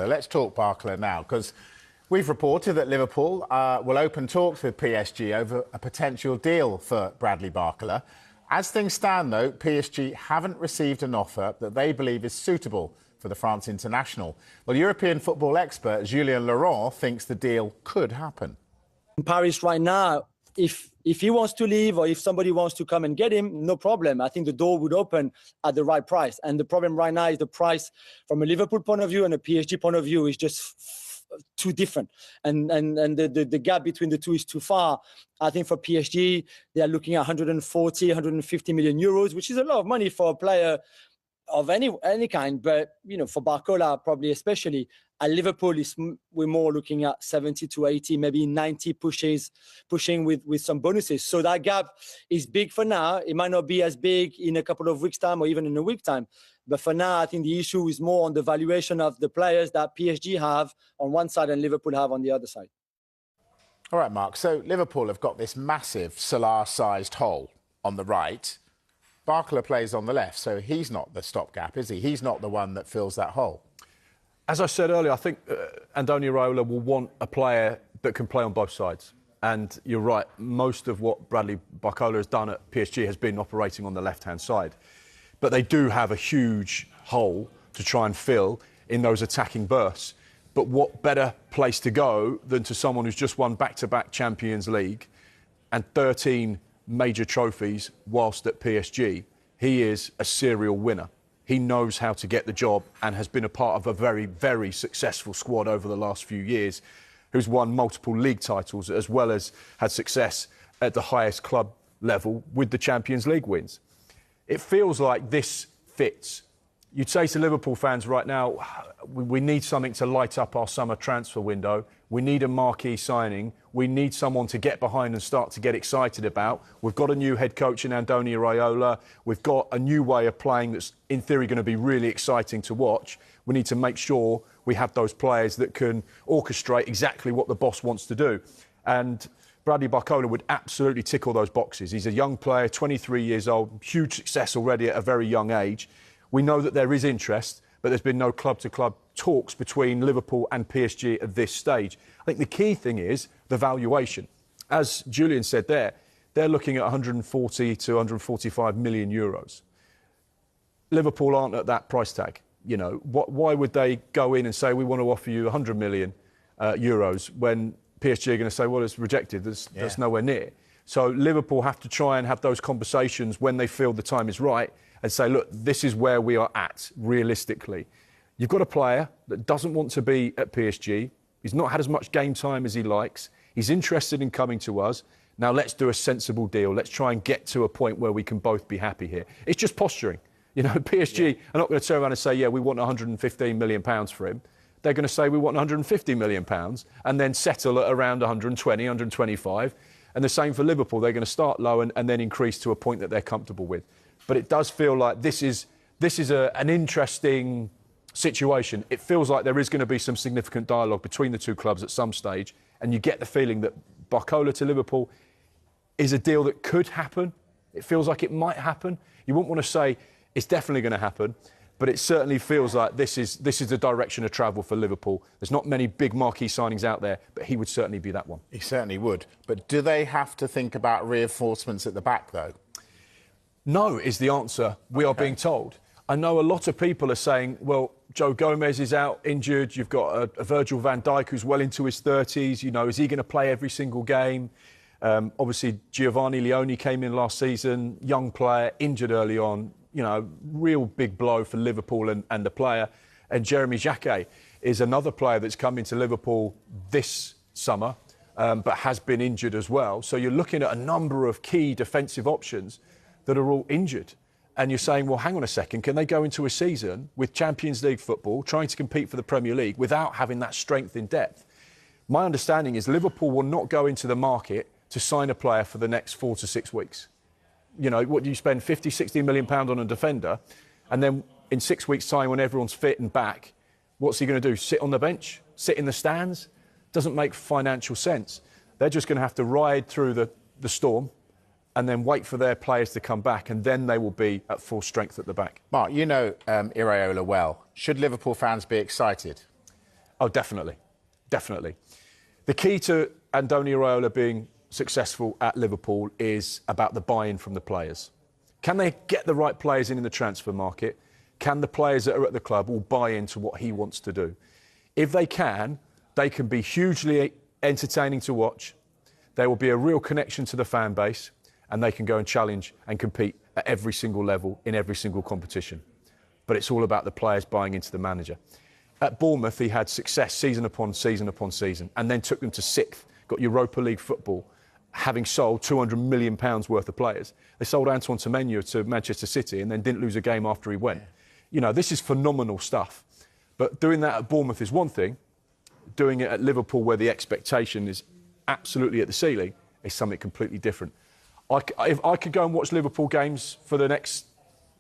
Let's talk Barcola now, because we've reported that Liverpool will open talks with PSG over a potential deal for Bradley Barcola. As things stand, though, PSG haven't received an offer that they believe is suitable for the France international. Well, European football expert Julien Laurent thinks the deal could happen. In Paris right now, if he wants to leave or if somebody wants to come and get him, no problem. I think the door would open at the right price. And the problem right now is the price from a Liverpool point of view and a PSG point of view is just too different. And the gap between the two is too far. I think for PSG, they are looking at 140, 150 million euros, which is a lot of money for a player of any kind. But, you know, for Barcola, probably especially, at Liverpool, we're more looking at 70 to 80, maybe 90 pushing with some bonuses. So that gap is big for now. It might not be as big in a couple of weeks' time or even in a week's time. But for now, I think the issue is more on the valuation of the players that PSG have on one side and Liverpool have on the other side. All right, Mark. So Liverpool have got this massive Salah-sized hole on the right. Barcola plays on the left, so he's not the stopgap, is he? He's not the one that fills that hole. As I said earlier, I think Andoni Iraola will want a player that can play on both sides. And you're right, most of what Bradley Barcola has done at PSG has been operating on the left-hand side. But they do have a huge hole to try and fill in those attacking bursts. But what better place to go than to someone who's just won back-to-back Champions League and 13 major trophies whilst at PSG. He is a serial winner. He knows how to get the job and has been a part of a very, very successful squad over the last few years, who's won multiple league titles as well as had success at the highest club level with the Champions League wins. It feels like this fits. You'd say to Liverpool fans right now, we need something to light up our summer transfer window. We need a marquee signing. We need someone to get behind and start to get excited about. We've got a new head coach in Andoni Iraola. We've got a new way of playing that's, in theory, going to be really exciting to watch. We need to make sure we have those players that can orchestrate exactly what the boss wants to do. And Bradley Barcola would absolutely tick all those boxes. He's a young player, 23 years old, huge success already at a very young age. We know that there is interest, but there's been no club-to-club talks between Liverpool and PSG at this stage. I think the key thing is the valuation. As Julian said there, they're looking at 140 to 145 million euros. Liverpool aren't at that price tag. You know, why would they go in and say, we want to offer you 100 million euros when PSG are going to say, well, it's rejected, that's nowhere near. So Liverpool have to try and have those conversations when they feel the time is right and say, look, this is where we are at, realistically. You've got a player that doesn't want to be at PSG. He's not had as much game time as he likes. He's interested in coming to us. Now let's do a sensible deal. Let's try and get to a point where we can both be happy here. It's just posturing. You know, PSG are not going to turn around and say, yeah, we want 115 million pounds for him. They're going to say we want 150 million pounds and then settle at around 120, 125. And the same for Liverpool. They're going to start low and then increase to a point that they're comfortable with. But it does feel like this is an interesting situation. It feels like there is going to be some significant dialogue between the two clubs at some stage, and you get the feeling that Barcola to Liverpool is a deal that could happen. It feels like it might happen. You wouldn't want to say it's definitely going to happen, but it certainly feels like this is the direction of travel for Liverpool. There's not many big marquee signings out there, but he would certainly be that one. He certainly would. But do they have to think about reinforcements at the back, though? No is the answer, we are being told. I know a lot of people are saying, well, Joe Gomez is out injured. You've got a Virgil van Dijk who's well into his 30s. You know, is he going to play every single game? Obviously, Giovanni Leone came in last season, young player, injured early on. You know, real big blow for Liverpool and the player. And Jeremy Jacquet is another player that's come into Liverpool this summer, but has been injured as well. So you're looking at a number of key defensive options that are all injured. And you're saying, well, hang on a second, can they go into a season with Champions League football, trying to compete for the Premier League without having that strength in depth? My understanding is Liverpool will not go into the market to sign a player for the next 4 to 6 weeks. You know, what do you spend 50, 60 million pounds on a defender? And then in 6 weeks' time, when everyone's fit and back, what's he going to do? Sit on the bench? Sit in the stands? Doesn't make financial sense. They're just going to have to ride through the storm and then wait for their players to come back, and then they will be at full strength at the back. Mark, you know Iraola well. Should Liverpool fans be excited? Oh, definitely. Definitely. The key to Andoni Iraola being successful at Liverpool is about the buy-in from the players. Can they get the right players in the transfer market? Can the players that are at the club all buy into what he wants to do? If they can be hugely entertaining to watch. There will be a real connection to the fan base, and they can go and challenge and compete at every single level in every single competition. But it's all about the players buying into the manager. At Bournemouth, he had success season upon season upon season, and then took them to 6th, got Europa League football, having sold £200 million worth of players. They sold Antoine Semenyo to Manchester City and then didn't lose a game after he went. You know, this is phenomenal stuff. But doing that at Bournemouth is one thing. Doing it at Liverpool, where the expectation is absolutely at the ceiling, is something completely different. If I could go and watch Liverpool games for the next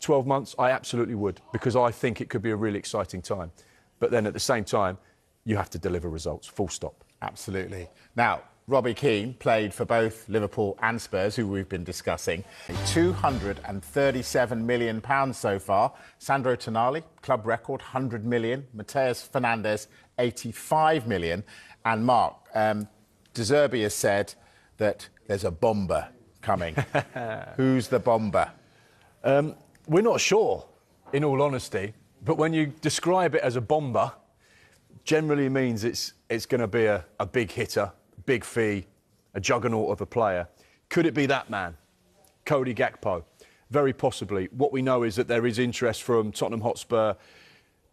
12 months, I absolutely would, because I think it could be a really exciting time. But then at the same time, you have to deliver results, full stop. Absolutely. Now, Robbie Keane played for both Liverpool and Spurs, who we've been discussing. £237 million so far. Sandro Tonali, club record, £100 million. Mateus Fernandes, £85 million. And Mark, De Zerbi has said that there's a bomber coming. Who's the bomber? We're not sure, in all honesty. But when you describe it as a bomber, generally means it's going to be a big hitter, big fee, a juggernaut of a player. Could it be that man, Cody Gakpo? Very possibly. What we know is that there is interest from Tottenham Hotspur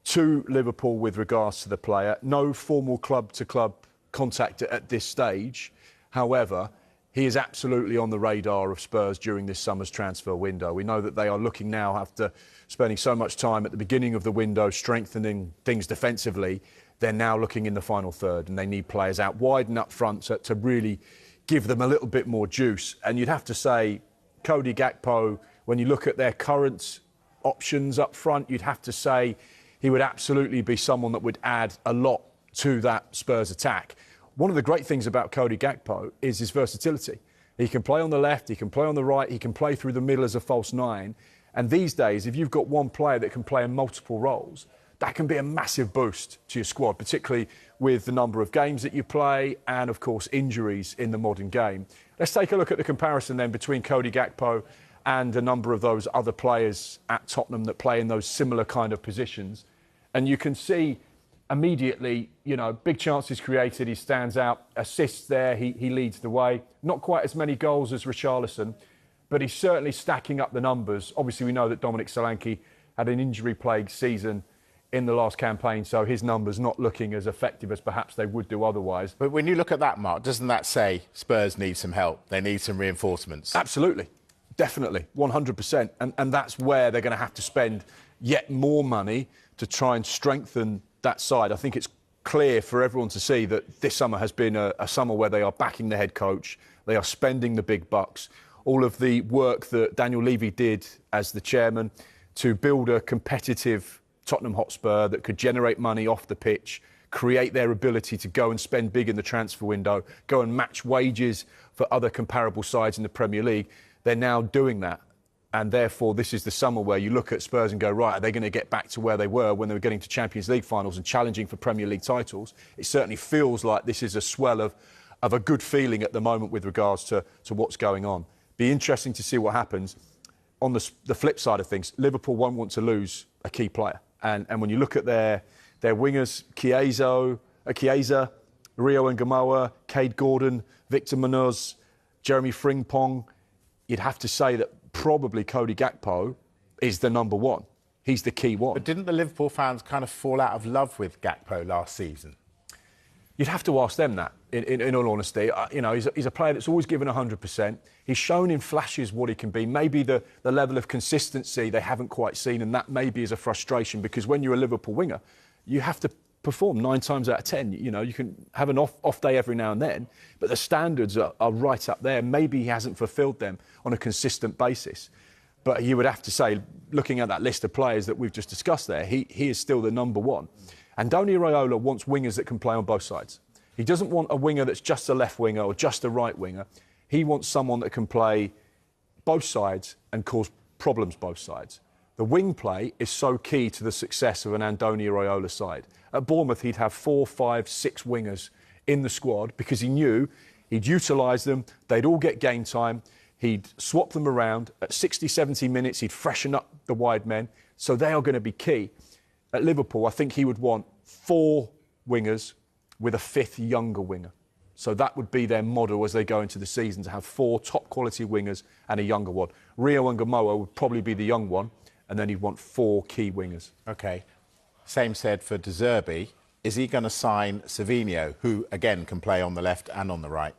to Liverpool with regards to the player. No formal club-to-club contact at this stage. However, he is absolutely on the radar of Spurs during this summer's transfer window. We know that they are looking now, after spending so much time at the beginning of the window strengthening things defensively, they're now looking in the final third, and they need players out wide and up front to really give them a little bit more juice. And you'd have to say, Cody Gakpo, when you look at their current options up front, you'd have to say he would absolutely be someone that would add a lot to that Spurs attack. One of the great things about Cody Gakpo is his versatility. He can play on the left, he can play on the right, he can play through the middle as a false nine. And these days, if you've got one player that can play in multiple roles, that can be a massive boost to your squad, particularly with the number of games that you play and, of course, injuries in the modern game. Let's take a look at the comparison then between Cody Gakpo and a number of those other players at Tottenham that play in those similar kind of positions. And you can see immediately, you know, big chances created. He stands out, assists there, he leads the way. Not quite as many goals as Richarlison, but he's certainly stacking up the numbers. Obviously, we know that Dominic Solanke had an injury-plagued season in the last campaign, so his numbers not looking as effective as perhaps they would do otherwise. But when you look at that, Mark, doesn't that say Spurs need some help? They need some reinforcements? Absolutely. Definitely. 100%. And that's where they're going to have to spend yet more money to try and strengthen that side. I think it's clear for everyone to see that this summer has been a summer where they are backing the head coach. They are spending the big bucks. All of the work that Daniel Levy did as the chairman to build a competitive Tottenham Hotspur that could generate money off the pitch, create their ability to go and spend big in the transfer window, go and match wages for other comparable sides in the Premier League. They're now doing that. And therefore, this is the summer where you look at Spurs and go, right, are they going to get back to where they were when they were getting to Champions League finals and challenging for Premier League titles? It certainly feels like this is a swell of a good feeling at the moment with regards to what's going on. Be interesting to see what happens. On the flip side of things, Liverpool won't want to lose a key player. And when you look at their wingers, Chiesa, Rio Ngamoa, Cade Gordon, Victor Munoz, Jeremy Frimpong, you'd have to say that probably Cody Gakpo is the number one. He's the key one. But didn't the Liverpool fans kind of fall out of love with Gakpo last season? You'd have to ask them that, in all honesty. You know, he's a player that's always given 100%. He's shown in flashes what he can be. Maybe the level of consistency they haven't quite seen, and that maybe is a frustration, because when you're a Liverpool winger, you have to perform 9 times out of 10. You know, you can have an off day every now and then, but the standards are right up there. Maybe he hasn't fulfilled them on a consistent basis. But you would have to say, looking at that list of players that we've just discussed there, he is still the number one. And Andoni Iraola wants wingers that can play on both sides. He doesn't want a winger that's just a left winger or just a right winger. He wants someone that can play both sides and cause problems both sides. The wing play is so key to the success of an Andoni Iraola side. At Bournemouth, he'd have 4, 5, 6 wingers in the squad because he knew he'd utilise them, they'd all get game time, he'd swap them around. At 60, 70 minutes, he'd freshen up the wide men. So they are going to be key. At Liverpool, I think he would want 4 wingers with a 5th younger winger. So that would be their model as they go into the season, to have 4 top-quality wingers and a younger one. Rio and Gamoa would probably be the young one, and then he'd want 4 key wingers. OK. Same said for De Zerbi. Is he going to sign Savinho, who, again, can play on the left and on the right?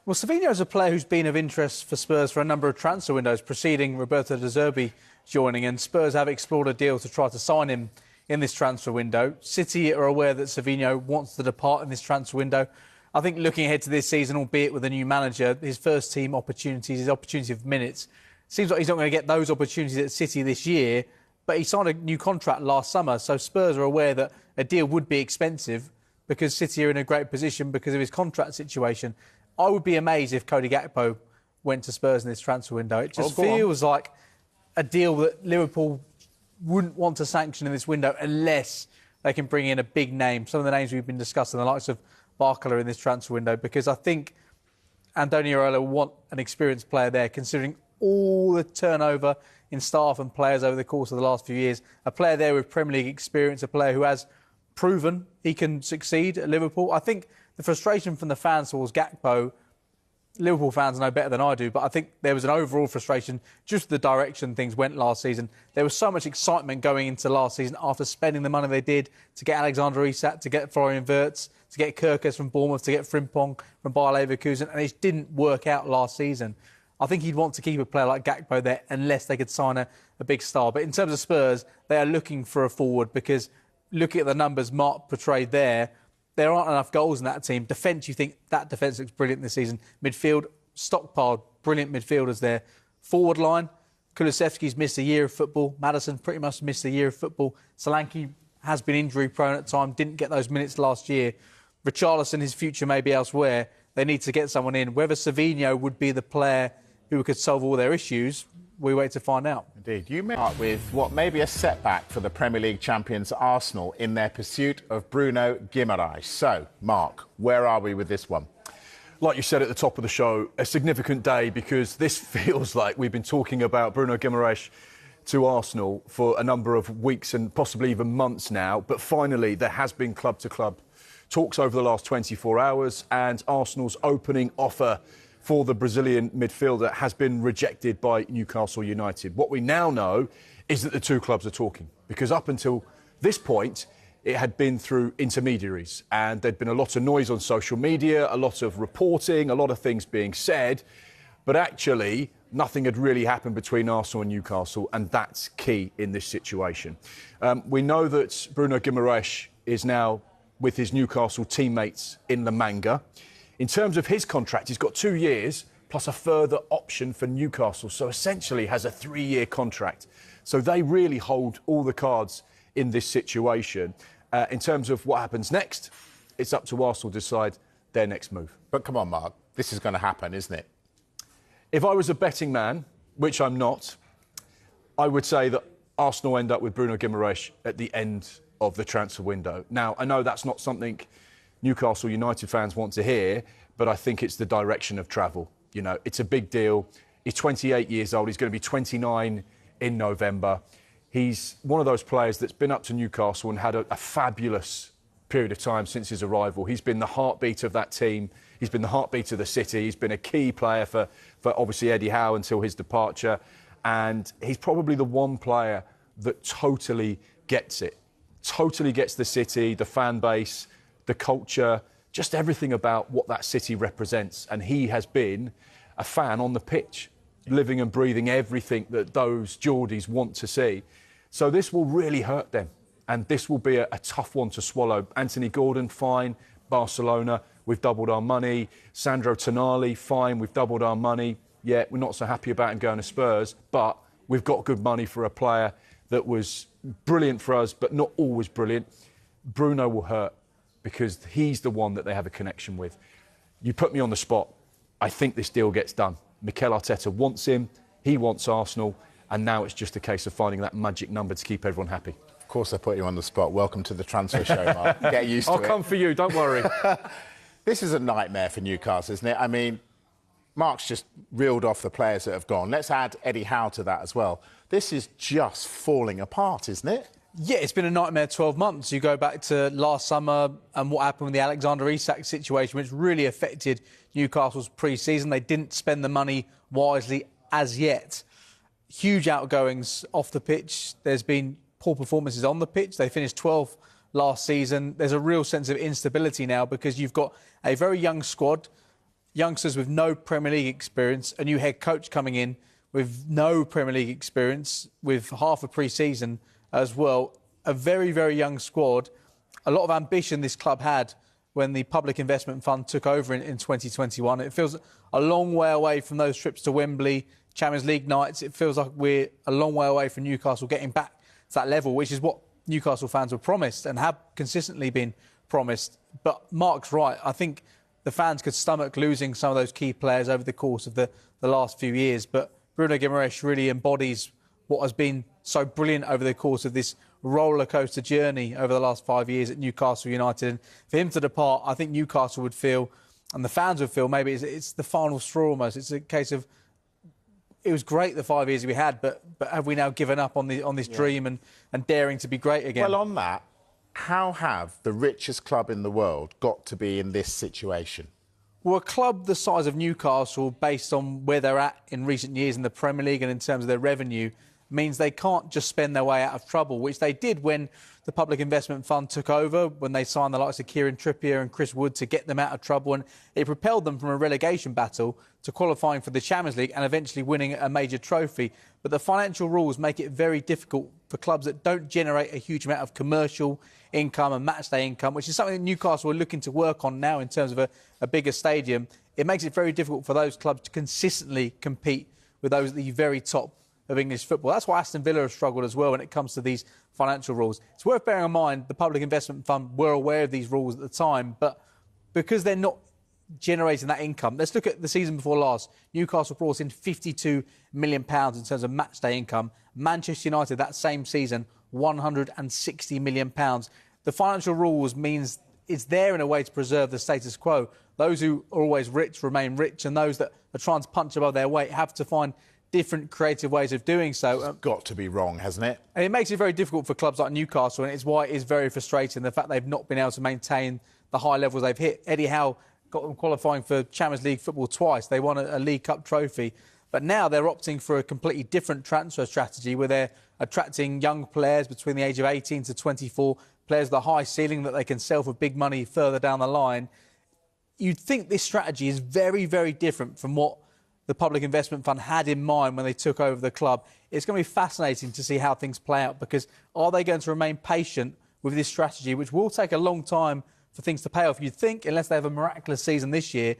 Well, Savinho is a player who's been of interest for Spurs for a number of transfer windows preceding Roberto De Zerbi joining, and Spurs have explored a deal to try to sign him in this transfer window. City are aware that Savinho wants to depart in this transfer window. I think looking ahead to this season, albeit with a new manager, his first team opportunities, his opportunity of minutes, seems like he's not going to get those opportunities at City this year, but he signed a new contract last summer, so Spurs are aware that a deal would be expensive because City are in a great position because of his contract situation. I would be amazed if Cody Gakpo went to Spurs in this transfer window. It just feels like a deal that Liverpool wouldn't want to sanction in this window unless they can bring in a big name. Some of the names we've been discussing, the likes of Barcola in this transfer window, because I think Andoni Iraola will want an experienced player there, considering all the turnover in staff and players over the course of the last few years. A player there with Premier League experience, a player who has proven he can succeed at Liverpool. I think the frustration from the fans towards Gakpo, Liverpool fans know better than I do, but I think there was an overall frustration just the direction things went last season. There was so much excitement going into last season after spending the money they did to get Alexander Isak, to get Florian Wirtz, to get Kirkes from Bournemouth, to get Frimpong from Bayer Leverkusen, and it didn't work out last season. I think he'd want to keep a player like Gakpo there unless they could sign a big star. But in terms of Spurs, they are looking for a forward because looking at the numbers Mark portrayed there aren't enough goals in that team. Defence, you think that defence looks brilliant this season. Midfield, stockpiled, brilliant midfielders there. Forward line, Kulusevski's missed a year of football. Maddison pretty much missed a year of football. Solanke has been injury-prone at times, didn't get those minutes last year. Richarlison, his future may be elsewhere. They need to get someone in. Whether Savinho would be the player who could solve all their issues, we wait to find out. Indeed. You may start with what may be a setback for the Premier League champions Arsenal in their pursuit of Bruno Guimarães. So, Mark, where are we with this one? Like you said at the top of the show, a significant day because this feels like we've been talking about Bruno Guimarães to Arsenal for a number of weeks and possibly even months now. But finally, there has been club-to-club talks over the last 24 hours and Arsenal's opening offer for the Brazilian midfielder has been rejected by Newcastle United. What we now know is that the two clubs are talking, because up until this point, it had been through intermediaries and there'd been a lot of noise on social media, a lot of reporting, a lot of things being said, but actually nothing had really happened between Arsenal and Newcastle, and that's key in this situation. We know that Bruno Guimarães is now with his Newcastle teammates in La Manga. In terms of his contract, he's got 2 years plus a further option for Newcastle. So essentially has a 3-year contract. So they really hold all the cards in this situation. In terms of what happens next, it's up to Arsenal to decide their next move. But come on, Mark, this is going to happen, isn't it? If I was a betting man, which I'm not, I would say that Arsenal end up with Bruno Guimarães at the end of the transfer window. Now, I know that's not something Newcastle United fans want to hear, but I think it's the direction of travel. You know, it's a big deal. He's 28 years old. He's going to be 29 in November. He's one of those players that's been up to Newcastle and had a fabulous period of time since his arrival. He's been the heartbeat of that team. He's been the heartbeat of the city. He's been a key player for obviously Eddie Howe until his departure. And he's probably the one player that totally gets it. Totally gets the city, the fan base, the culture, just everything about what that city represents. And he has been a fan on the pitch, living and breathing everything that those Geordies want to see. So this will really hurt them. And this will be a tough one to swallow. Anthony Gordon, fine. Barcelona, we've doubled our money. Sandro Tonali, fine, we've doubled our money. Yeah, we're not so happy about him going to Spurs, but we've got good money for a player that was brilliant for us, but not always brilliant. Bruno will hurt, because he's the one that they have a connection with. You put me on the spot, I think this deal gets done. Mikel Arteta wants him, he wants Arsenal, and now it's just a case of finding that magic number to keep everyone happy. Of course, I put you on the spot. Welcome to the transfer show, Mark. Get used to it. I'll come for you, don't worry. This is a nightmare for Newcastle, isn't it? I mean, Mark's just reeled off the players that have gone. Let's add Eddie Howe to that as well. This is just falling apart, isn't it? Yeah, it's been a nightmare 12 months. You go back to last summer and what happened with the Alexander Isak situation, which really affected Newcastle's pre-season. They didn't spend the money wisely as yet. Huge outgoings off the pitch. There's been poor performances on the pitch. They finished 12th last season. There's a real sense of instability now because you've got a very young squad, youngsters with no Premier League experience, a new head coach coming in with no Premier League experience, with half a pre-season as well. A very, very young squad. A lot of ambition this club had when the Public Investment Fund took over in 2021. It feels a long way away from those trips to Wembley, Champions League nights. It feels like we're a long way away from Newcastle getting back to that level, which is what Newcastle fans were promised and have consistently been promised. But Mark's right. I think the fans could stomach losing some of those key players over the course of the last few years. But Bruno Guimarães really embodies what has been so brilliant over the course of this roller coaster journey over the last 5 years at Newcastle United. And for him to depart, I think Newcastle would feel, and the fans would feel, maybe it's the final straw almost. It's a case of, it was great the 5 years we had, but have we now given up on this dream and daring to be great again? Well, on that, how have the richest club in the world got to be in this situation? Well, a club the size of Newcastle, based on where they're at in recent years in the Premier League and in terms of their revenue, means they can't just spend their way out of trouble, which they did when the Public Investment Fund took over, when they signed the likes of Kieran Trippier and Chris Wood to get them out of trouble. And it propelled them from a relegation battle to qualifying for the Champions League and eventually winning a major trophy. But the financial rules make it very difficult for clubs that don't generate a huge amount of commercial income and matchday income, which is something that Newcastle are looking to work on now in terms of a bigger stadium. It makes it very difficult for those clubs to consistently compete with those at the very top of English football. That's why Aston Villa have struggled as well when it comes to these financial rules. It's worth bearing in mind the Public Investment Fund were aware of these rules at the time, but because they're not generating that income. Let's look at the season before last. Newcastle brought in £52 million in terms of matchday income. Manchester United that same season, £160 million. The financial rules means it's there in a way to preserve the status quo. Those who are always rich remain rich, and those that are trying to punch above their weight have to find different creative ways of doing so. It's got to be wrong, hasn't it? And it makes it very difficult for clubs like Newcastle, and it's why it is very frustrating, the fact they've not been able to maintain the high levels they've hit. Eddie Howe got them qualifying for Champions League football twice. They won a League Cup trophy. But now they're opting for a completely different transfer strategy where they're attracting young players between the age of 18 to 24, players with a high ceiling that they can sell for big money further down the line. You'd think this strategy is very, very different from what the Public Investment Fund had in mind when they took over the club. It's going to be fascinating to see how things play out, because are they going to remain patient with this strategy, which will take a long time for things to pay off? You'd think, unless they have a miraculous season this year,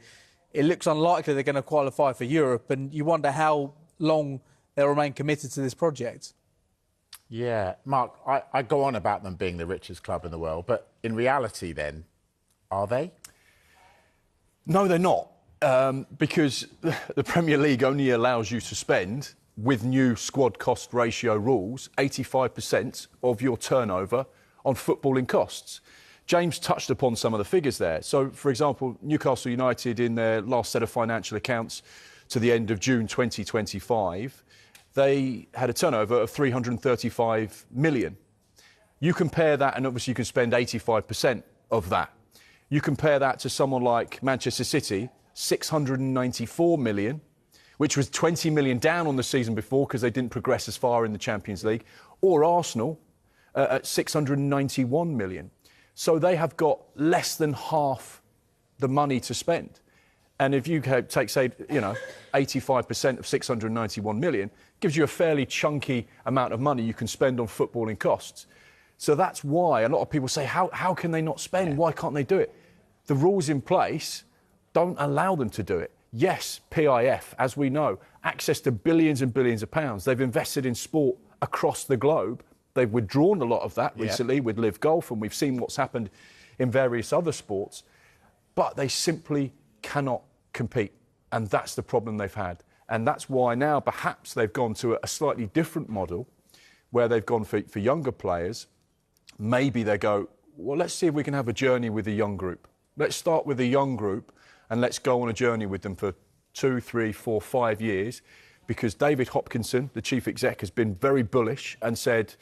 it looks unlikely they're going to qualify for Europe, and you wonder how long they'll remain committed to this project. Yeah, Mark, I go on about them being the richest club in the world, but in reality then, are they? No, they're not. Because the Premier League only allows you to spend, with new squad cost ratio rules, 85% of your turnover on footballing costs. James touched upon some of the figures there. So, for example, Newcastle United, in their last set of financial accounts to the end of June 2025, they had a turnover of 335 million. You compare that, and obviously you can spend 85% of that. You compare that to someone like Manchester City, 694 million, which was 20 million down on the season before because they didn't progress as far in the Champions League, or Arsenal at 691 million. So they have got less than half the money to spend. And if you take, say, 85% of 691 million, gives you a fairly chunky amount of money you can spend on footballing costs. So that's why a lot of people say, how can they not spend? Yeah. Why can't they do it? The rules in place don't allow them to do it. Yes, PIF, as we know, access to billions and billions of pounds. They've invested in sport across the globe. They've withdrawn a lot of that recently with Live Golf, and we've seen what's happened in various other sports. But they simply cannot compete, and that's the problem they've had. And that's why now perhaps they've gone to a slightly different model where they've gone for younger players. Maybe they go, well, let's see if we can have a journey with a young group. Let's start with a young group and let's go on a journey with them for 2, 3, 4, 5 years. Because David Hopkinson, the chief exec, has been very bullish and said,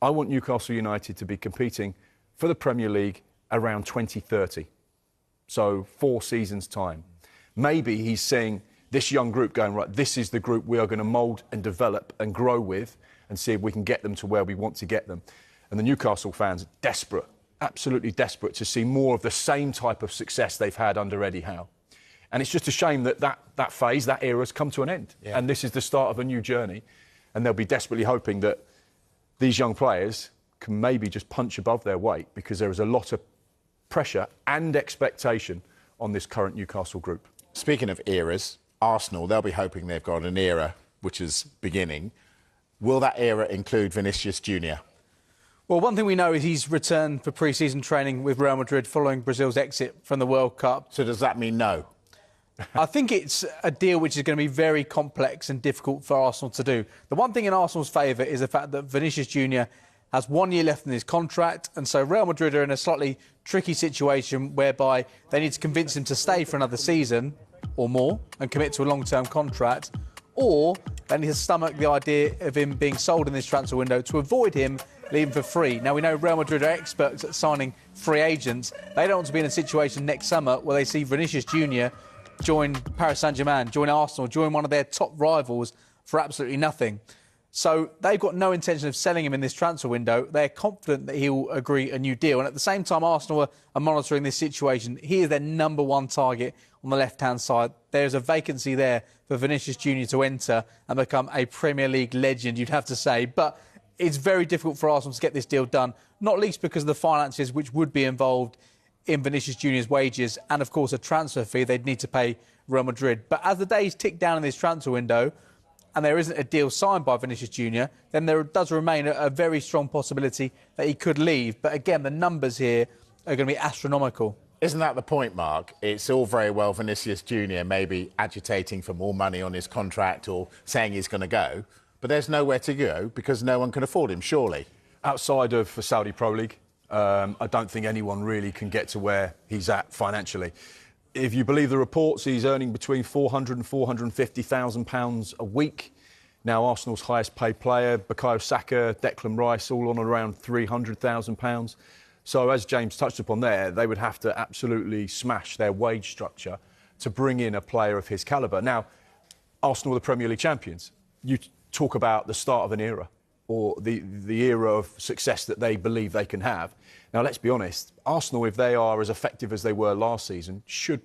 I want Newcastle United to be competing for the Premier League around 2030. So 4 seasons' time. Maybe he's seeing this young group going, right, this is the group we are going to mould and develop and grow with and see if we can get them to where we want to get them. And the Newcastle fans are desperate, absolutely desperate to see more of the same type of success they've had under Eddie Howe. And it's just a shame that phase, that era has come to an end. Yeah. And this is the start of a new journey. And they'll be desperately hoping that these young players can maybe just punch above their weight because there is a lot of pressure and expectation on this current Newcastle group. Speaking of eras, Arsenal, they'll be hoping they've got an era which is beginning. Will that era include Vinícius Junior? Well, one thing we know is he's returned for pre-season training with Real Madrid following Brazil's exit from the World Cup. So does that mean no? I think it's a deal which is going to be very complex and difficult for Arsenal to do. The one thing in Arsenal's favour is the fact that Vinícius Junior has 1 year left in his contract, and so Real Madrid are in a slightly tricky situation whereby they need to convince him to stay for another season or more and commit to a long-term contract, or they need to stomach the idea of him being sold in this transfer window to avoid him leaving for free. Now, we know Real Madrid are experts at signing free agents. They don't want to be in a situation next summer where they see Vinícius Junior join Paris Saint-Germain, join Arsenal, join one of their top rivals for absolutely nothing. So they've got no intention of selling him in this transfer window. They're confident that he'll agree a new deal. And at the same time, Arsenal are monitoring this situation. He is their number one target on the left-hand side. There's a vacancy there for Vinícius Junior to enter and become a Premier League legend, you'd have to say. But it's very difficult for Arsenal to get this deal done, not least because of the finances which would be involved in Vinícius Junior's wages and, of course, a transfer fee they'd need to pay Real Madrid. But as the days tick down in this transfer window and there isn't a deal signed by Vinícius Junior, then there does remain a very strong possibility that he could leave. But again, the numbers here are going to be astronomical. Isn't that the point, Mark? It's all very well Vinícius Junior maybe agitating for more money on his contract or saying he's going to go, but there's nowhere to go because no one can afford him, surely. Outside of the Saudi Pro League, I don't think anyone really can get to where he's at financially. If you believe the reports, he's earning between £400,000 and £450,000 a week. Now, Arsenal's highest paid player, Bukayo Saka, Declan Rice, all on around £300,000. So, as James touched upon there, they would have to absolutely smash their wage structure to bring in a player of his calibre. Now, Arsenal are the Premier League champions. You talk about the start of an era or the era of success that they believe they can have. Now, let's be honest, Arsenal, if they are as effective as they were last season, should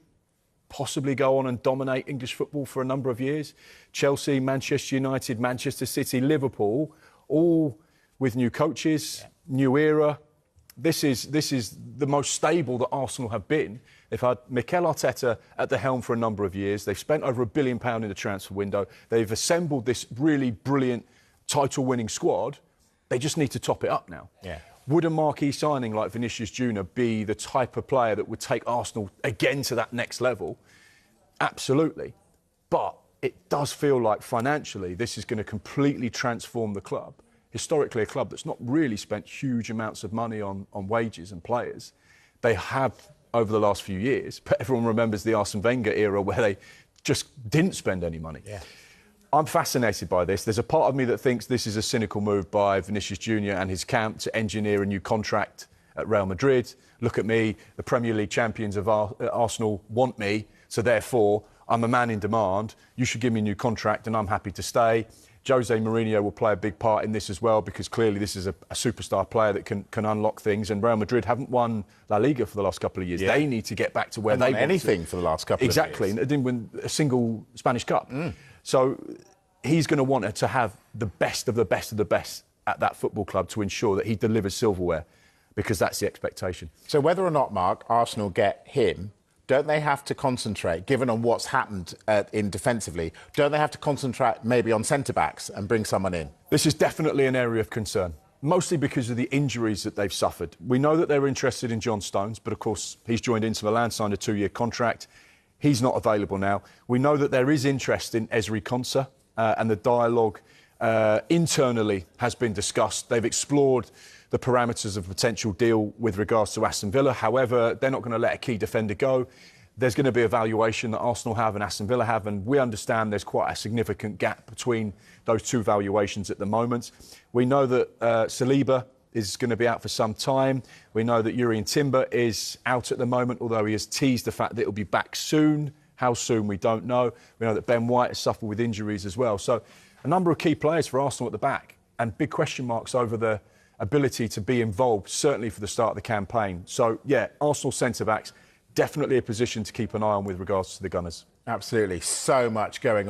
possibly go on and dominate English football for a number of years. Chelsea, Manchester United, Manchester City, Liverpool, all with new coaches, new era. This is the most stable that Arsenal have been. They've had Mikel Arteta at the helm for a number of years. They've spent over £1 billion in the transfer window. They've assembled this really brilliant title-winning squad. They just need to top it up now. Yeah. Would a marquee signing like Vinícius Junior be the type of player that would take Arsenal again to that next level? Absolutely. But it does feel like financially this is going to completely transform the club. Historically, a club that's not really spent huge amounts of money on wages and players. They have over the last few years, but everyone remembers the Arsene Wenger era where they just didn't spend any money. Yeah. I'm fascinated by this. There's a part of me that thinks this is a cynical move by Vinícius Junior and his camp to engineer a new contract at Real Madrid. Look at me, the Premier League champions of Arsenal want me, so therefore I'm a man in demand. You should give me a new contract and I'm happy to stay. Jose Mourinho will play a big part in this as well because clearly this is a superstar player that can unlock things, and Real Madrid haven't won La Liga for the last couple of years. Yeah. They need to get back to where they want anything for the last couple of years. Exactly, and they didn't win a single Spanish Cup. So he's going to want to have the best of the best of the best at that football club to ensure that he delivers silverware, because that's the expectation. So whether or not, Mark, Arsenal get him, don't they have to concentrate, given on what's happened in defensively, don't they have to concentrate maybe on centre-backs and bring someone in? This is definitely an area of concern, mostly because of the injuries that they've suffered. We know that they're interested in John Stones, but of course he's joined Inter Milan, signed a 2-year contract. He's not available now. We know that there is interest in Ezri Konsa, and the dialogue internally has been discussed. They've explored the parameters of a potential deal with regards to Aston Villa. However, they're not going to let a key defender go. There's going to be a valuation that Arsenal have and Aston Villa have, and we understand there's quite a significant gap between those two valuations at the moment. We know that Saliba is going to be out for some time. We know that Yuri Timber is out at the moment, although he has teased the fact that he'll be back soon. How soon, we don't know. We know that Ben White has suffered with injuries as well. So a number of key players for Arsenal at the back, and big question marks over the ability to be involved, certainly for the start of the campaign. So, yeah, Arsenal centre-backs, definitely a position to keep an eye on with regards to the Gunners. Absolutely. So much going on.